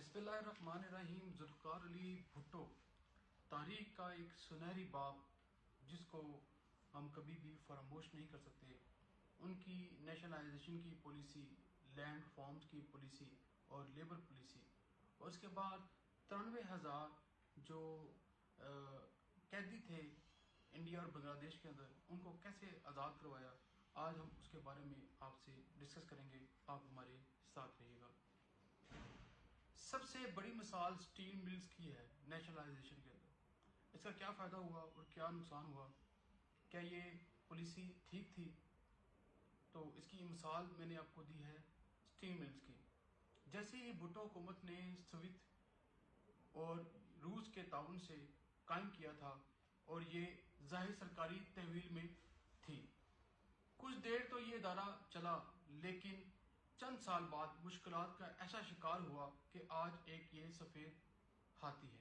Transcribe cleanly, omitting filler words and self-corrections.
बिस्मिल्लाहिर्रहमानिर्रहीम। ज़ुल्फ़िकार अली भुट्टो तारीख का एक सुनहरी बाब जिसको हम कभी भी फरामोश नहीं कर सकते। उनकी नेशनलाइजेशन की पॉलिसी, लैंड फॉर्म्स की पॉलिसी और लेबर पॉलिसी, और उसके बाद 93,000 जो कैदी थे इंडिया और बांग्लादेश के अंदर, उनको कैसे आज़ाद करवाया, आज हम उसके बारे में आपसे डिस्कस करेंगे। आप हमारे साथ रहिएगा। सबसे बड़ी मिसाल स्टील मिल्स की है नेशनलाइजेशन के अंदर। इसका क्या फ़ायदा हुआ और क्या नुकसान हुआ? क्या ये पॉलिसी ठीक थी? तो इसकी मिसाल मैंने आपको दी है स्टील मिल्स की। जैसे ही भुट्टो हुकूमत ने सवित और रूस के ताउन से कायम किया था और ये ज़ाहिर सरकारी तहवील में थी, कुछ देर तो ये इदारा चला, लेकिन चंद साल बाद मुश्किलात का ऐसा शिकार हुआ कि आज एक ये सफ़ेद हाथी है।